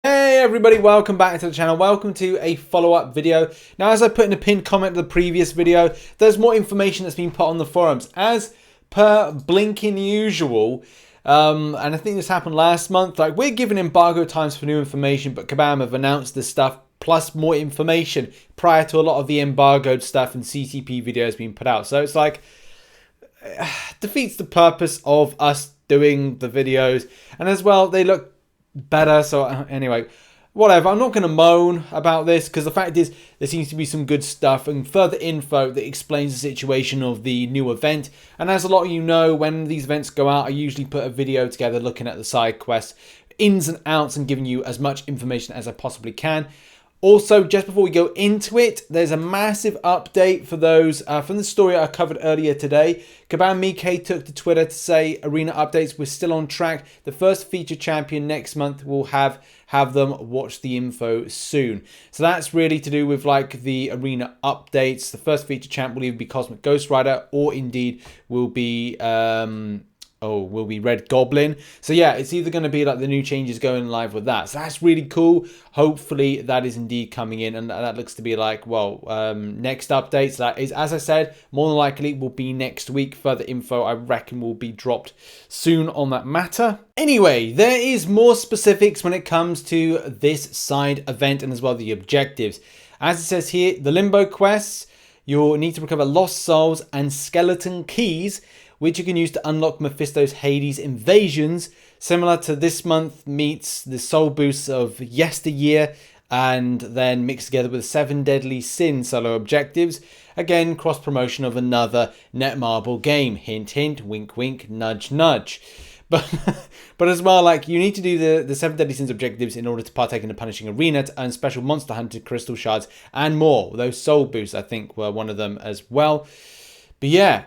Hey everybody, welcome back to the channel. Welcome to a follow-up video. Now, as I put in a pinned comment to the previous video, there's more information that's been put on the forums. As per blinking usual, and I think this happened last month, like we're given embargo times for new information, but Kabam have announced this stuff plus more information prior to a lot of the embargoed stuff and CCP videos being put out. So it's like, defeats the purpose of us doing the videos. And as well, they look better. So anyway, whatever, I'm not going to moan about this because the fact is there seems to be some good stuff and further info that explains the situation of the new event. And as a lot of you know, when these events go out, I usually put a video together looking at the side quests, ins and outs, and giving you as much information as I possibly can. Also, just before we go into it, there's a massive update for those from the story I covered earlier today. Kabam McCoC took to Twitter to say arena updates, we're still on track. The first feature champion next month will have them watch the info soon. So that's really to do with like the arena updates. The first feature champ will either be Cosmic Ghost Rider or indeed will be Red Goblin. So yeah, it's either going to be like the new changes going live with that. So that's really cool. Hopefully that is indeed coming in, and that looks to be like, well, next updates. That is, as I said, more than likely will be next week. Further info, I reckon, will be dropped soon on that matter. Anyway, there is more specifics when it comes to this side event and as well the objectives. As it says here, the Limbo quests, you'll need to recover lost souls and skeleton keys, which you can use to unlock Mephisto's Hades invasions, similar to this month meets the soul boosts of yesteryear, and then mixed together with 7 Deadly Sin solo objectives. Again, cross promotion of another Netmarble game. Hint, hint, wink, wink, nudge, nudge. But as well, like, you need to do the 7 Deadly Sins objectives in order to partake in the Punishing Arena to earn special Monster Hunter crystal shards and more. Those soul boosts, I think, were one of them as well. But yeah,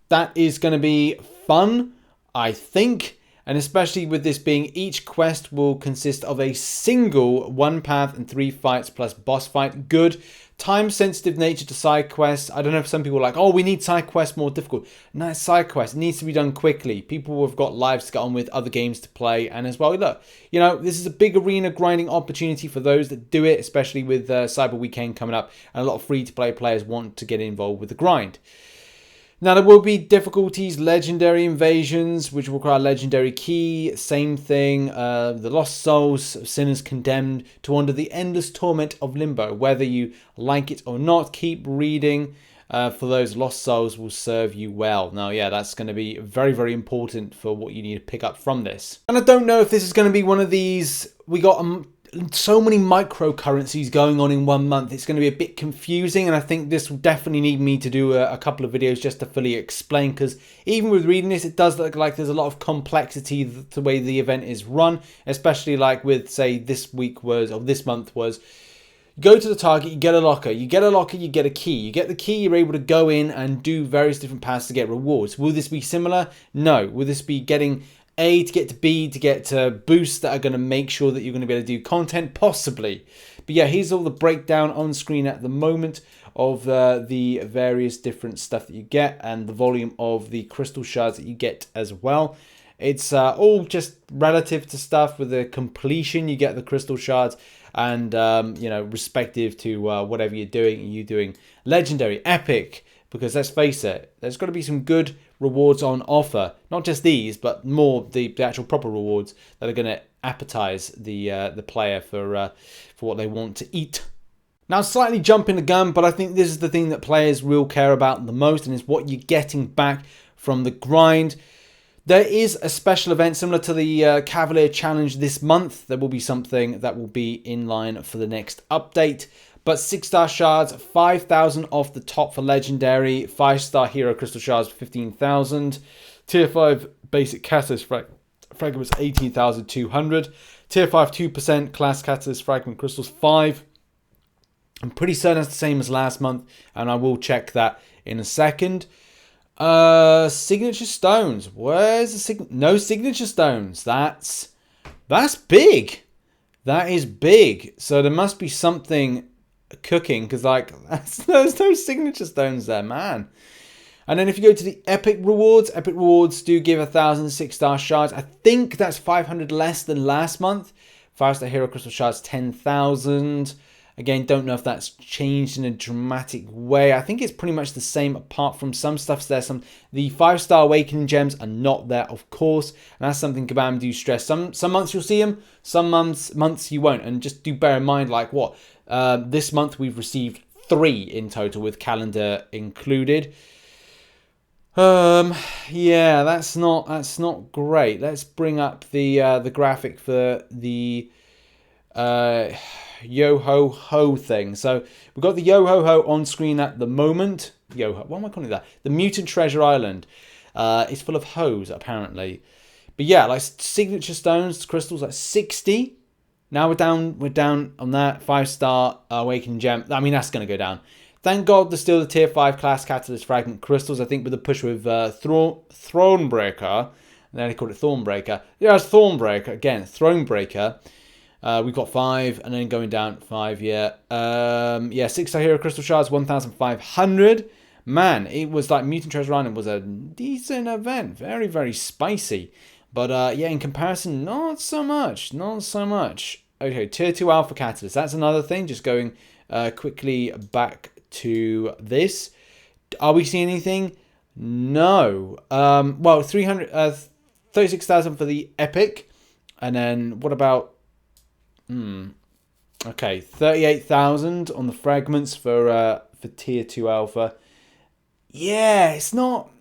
that is going to be fun, I think. And especially with this being, each quest will consist of a single 1 path and 3 fights plus boss fight. Good. Time-sensitive nature to side quests. I don't know if some people are like, oh, we need side quests more difficult. No, it's side quests. It needs to be done quickly. People have got lives to get on with, other games to play. And as well, look, you know, this is a big arena grinding opportunity for those that do it, especially with Cyber Weekend coming up. And a lot of free-to-play players want to get involved with the grind. Now, there will be difficulties, legendary invasions, which will require a legendary key. Same thing, the lost souls of sinners condemned to wander the endless torment of limbo. Whether you like it or not, keep reading, for those lost souls will serve you well. Now, yeah, that's going to be very, very important for what you need to pick up from this. And I don't know if this is going to be one of these, we got so many microcurrencies going on in 1 month. It's going to be a bit confusing, and I think this will definitely need me to do a couple of videos just to fully explain, because even with reading this, it does look like there's a lot of complexity to the way the event is run, especially like with, say, this month was, you go to the target, you get a locker, you get a key. You get the key, you're able to go in and do various different paths to get rewards. Will this be similar? No. Will this be getting A to get to B to get to boosts that are going to make sure that you're going to be able to do content? Possibly. But yeah, here's all the breakdown on screen at the moment of the various different stuff that you get and the volume of the crystal shards that you get as well. It's all just relative to stuff. With the completion, you get the crystal shards, and you know, respective to whatever you're doing. Are you doing legendary, epic? Because let's face it, there's got to be some good rewards on offer. Not just these, but more the actual proper rewards that are going to appetize the player for what they want to eat. Now, slightly jumping the gun, but I think this is the thing that players will care about the most, and it's what you're getting back from the grind. There is a special event similar to the Cavalier Challenge this month. There will be something that will be in line for the next update. But 6-star shards, 5,000 off the top for legendary. 5-star hero crystal shards, 15,000. Tier 5 basic catalyst fragments, 18,200. Tier 5 2% class catalyst fragment crystals, 5. I'm pretty certain it's the same as last month, and I will check that in a second. Signature stones. Where's the no signature stones? That's big. That is big. So there must be something cooking, because like there's no signature stones there, man. And then if you go to the epic rewards do give 1,000 6-star shards. I think that's 500 less than last month. 5-star hero crystal shards, 10,000. Again, don't know if that's changed in a dramatic way. I think it's pretty much the same, apart from some stuff's there. The 5-star awakening gems are not there, of course, and that's something Kabam do stress. Some months you'll see them, some months you won't. And just do bear in mind, like what this month we've received 3 in total, with calendar included. Yeah, that's not great. Let's bring up the graphic for the yo-ho-ho thing. So we've got the yo-ho-ho on screen at the moment. Yo-ho, what am I calling that? The Mutant Treasure Island. It's full of hoes, apparently. But yeah, like signature stones, crystals, like 60. Now we're down on that 5-star awakening gem. I mean, that's going to go down. Thank God there's still the tier 5 class catalyst fragment crystals. I think with the push with Thronebreaker, and then they called it Thornbreaker. Yeah, it's Thornbreaker again, Thronebreaker. We've got 5, and then going down 5. Yeah, 6-star hero crystal shards, 1,500. Man, it was like Mutant Treasure Island was a decent event, very, very spicy. But yeah, in comparison, not so much. Okay, tier 2 alpha catalyst. That's another thing. Just going quickly back to this. Are we seeing anything? No. Well, 36,000 for the epic, and then what about? Okay, 38,000 on the fragments for tier 2 alpha. Yeah, it's not.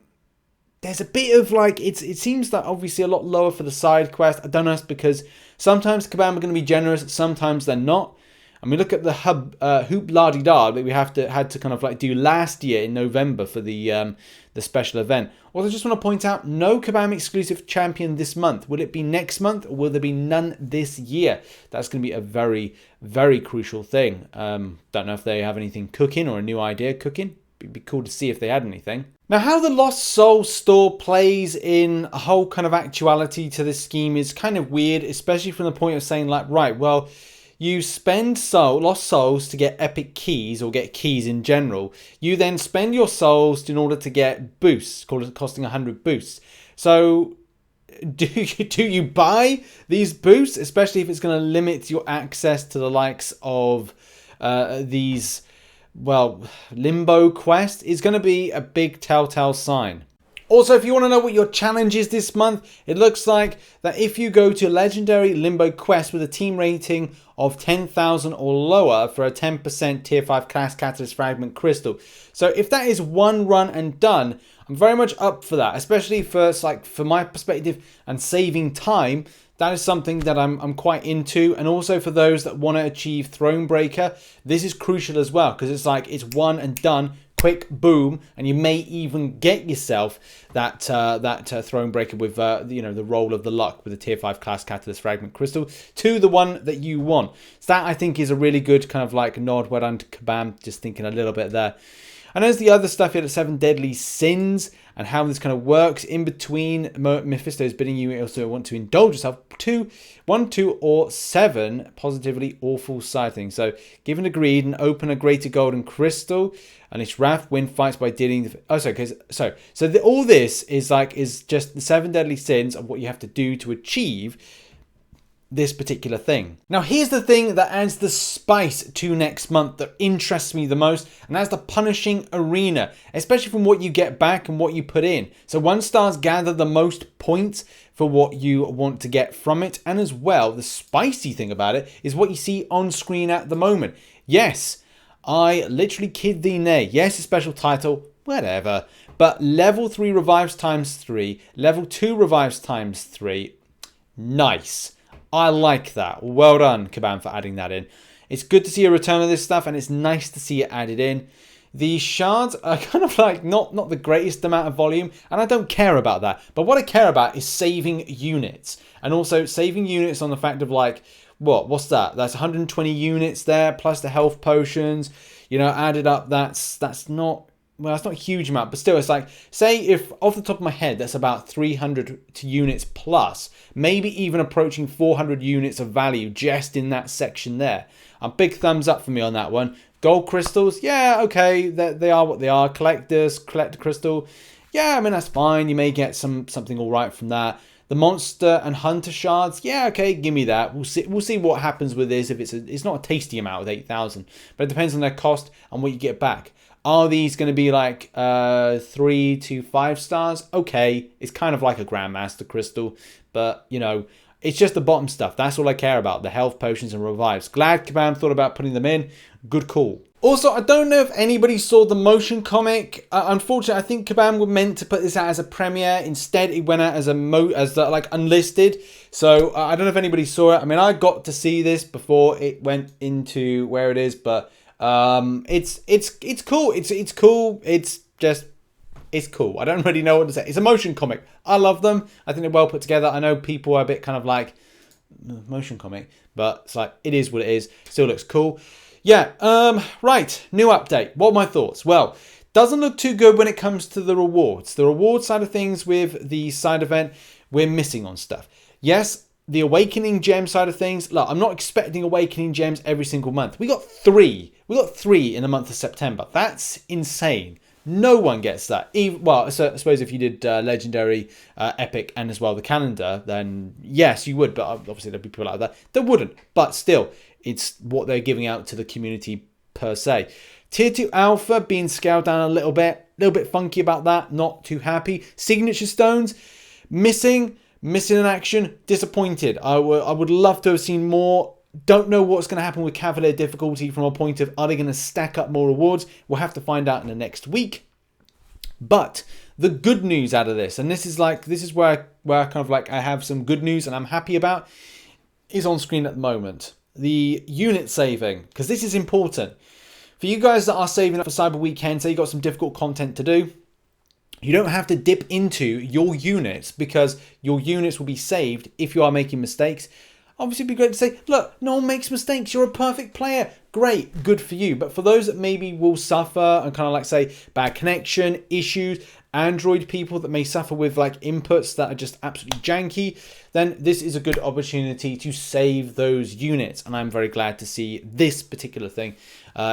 There's a bit of like it seems that obviously a lot lower for the side quest. I don't know if it's because sometimes Kabam are going to be generous, sometimes they're not. I mean, look at the hoop la-di-da that we had to kind of like do last year in November for the special event. Also, I just want to point out, no Kabam exclusive champion this month. Will it be next month, or will there be none this year? That's going to be a very, very crucial thing. Don't know if they have anything cooking or a new idea cooking. It'd be cool to see if they had anything. Now, how the Lost Soul store plays in a whole kind of actuality to this scheme is kind of weird, especially from the point of saying like, right, well, you spend lost souls to get epic keys, or get keys in general. You then spend your souls in order to get boosts, costing 100 boosts. So do you buy these boosts, especially if it's going to limit your access to the likes of these, well, Limbo quest? Is going to be a big telltale sign. Also, if you want to know what your challenge is this month, it looks like that if you go to Legendary Limbo Quest with a team rating of 10,000 or lower for a 10% tier 5 class catalyst fragment crystal. So if that is one run and done, I'm very much up for that, especially for my perspective and saving time. That is something that I'm quite into. And also for those that want to achieve Thronebreaker, this is crucial as well, because it's like it's one and done. Quick boom, and you may even get yourself that Thronebreaker with the roll of the luck with the tier 5 class catalyst fragment crystal to the one that you want. So that I think is a really good kind of like nod. Well done to Kabam, just thinking a little bit there. And there's the other stuff here, the 7 deadly sins and how this kind of works in between. Mephisto is bidding you also want to indulge yourself to 1, 2, or 7 positively awful side things. So given a greed and open a greater golden crystal, and its wrath win fights by dealing. All this is just the 7 deadly sins of what you have to do to achieve this particular thing. Now here's the thing that adds the spice to next month that interests me the most, and that's the punishing arena, especially from what you get back and what you put in. So 1 stars gather the most points for what you want to get from it, and as well, the spicy thing about it is what you see on screen at the moment. Yes, I literally kid thee nay. Yes, a special title, whatever. But level 3 revives times 3, level 2 revives times 3. Nice. I like that. Well done, Kabam, for adding that in. It's good to see a return of this stuff, and it's nice to see it added in. The shards are kind of like not the greatest amount of volume, and I don't care about that. But what I care about is saving units, and also saving units on the fact of like, what's that? That's 120 units there, plus the health potions. You know, added up, that's not, well, that's not a huge amount, but still, it's like, say if off the top of my head, that's about 300 units plus, maybe even approaching 400 units of value just in that section there. A big thumbs up for me on that one. Gold crystals, yeah, okay, they are what they are. Collect a crystal, yeah, I mean, that's fine. You may get something all right from that. The monster and hunter shards, yeah, okay, give me that. We'll see what happens with this. If it's not a tasty amount with 8,000, but it depends on their cost and what you get back. Are these going to be like 3 to 5 stars? Okay, it's kind of like a Grandmaster Crystal, but you know, it's just the bottom stuff. That's all I care about, the health potions and revives. Glad Kabam thought about putting them in. Good call. Also, I don't know if anybody saw the motion comic. Unfortunately, I think Kabam were meant to put this out as a premiere. Instead, it went out as like unlisted. So I don't know if anybody saw it. I mean, I got to see this before it went into where it is, but it's cool. It's cool. It's cool. I don't really know what to say. It's a motion comic. I love them. I think they're well put together. I know people are a bit kind of like motion comic, but it's like, it is what it is. Still looks cool. Yeah, right, new update. What are my thoughts? Well, doesn't look too good when it comes to the rewards. The reward side of things with the side event, we're missing on stuff. Yes, the awakening gem side of things, look, I'm not expecting awakening gems every single month. We got 3. We got 3 in the month of September. That's insane. No one gets that. Well, I suppose if you did legendary, epic, and as well the calendar, then yes, you would. But obviously there'd be people like that that wouldn't. But still, it's what they're giving out to the community per se. Tier 2 alpha being scaled down a little bit funky about that. Not too happy. Signature stones missing in action. Disappointed. I would love to have seen more. Don't know what's going to happen with Cavalier difficulty from a point of, are they going to stack up more rewards? We'll have to find out in the next week. But the good news out of this, and this is where I kind of like, I have some good news and I'm happy about, is on screen at the moment. The unit saving, because this is important. For you guys that are saving up for Cyber Weekend, say you got some difficult content to do, you don't have to dip into your units because your units will be saved if you are making mistakes. Obviously, it'd be great to say, look, no one makes mistakes. You're a perfect player. Great, good for you. But for those that maybe will suffer and kind of like say bad connection, issues, Android people that may suffer with like inputs that are just absolutely janky, then this is a good opportunity to save those units. And I'm very glad to see this particular thing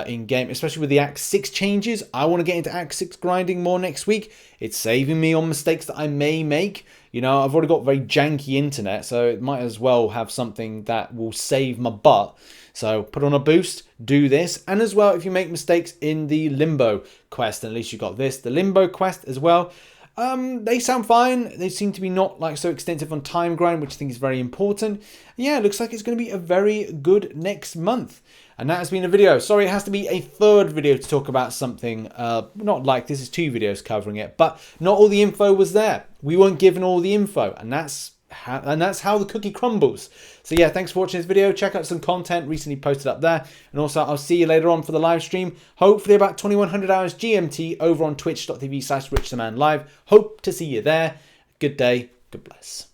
in game, especially with the Act 6 changes. I want to get into Act 6 grinding more next week. It's saving me on mistakes that I may make. You know, I've already got very janky internet, so it might as well have something that will save my butt. So put on a boost, do this. And as well, if you make mistakes in the Limbo quest, at least you got this. The Limbo quest as well, they sound fine. They seem to be not like so extensive on time grind, which I think is very important. Yeah, it looks like it's going to be a very good next month. And that has been a video. Sorry, it has to be a third video to talk about something. Not like this is 2 videos covering it, but not all the info was there. We weren't given all the info, and that's how the cookie crumbles. So yeah, thanks for watching this video. Check out some content recently posted up there. And also, I'll see you later on for the live stream. Hopefully about 2100 hours GMT over on twitch.tv/RichTheMan live. Hope to see you there. Good day. God bless.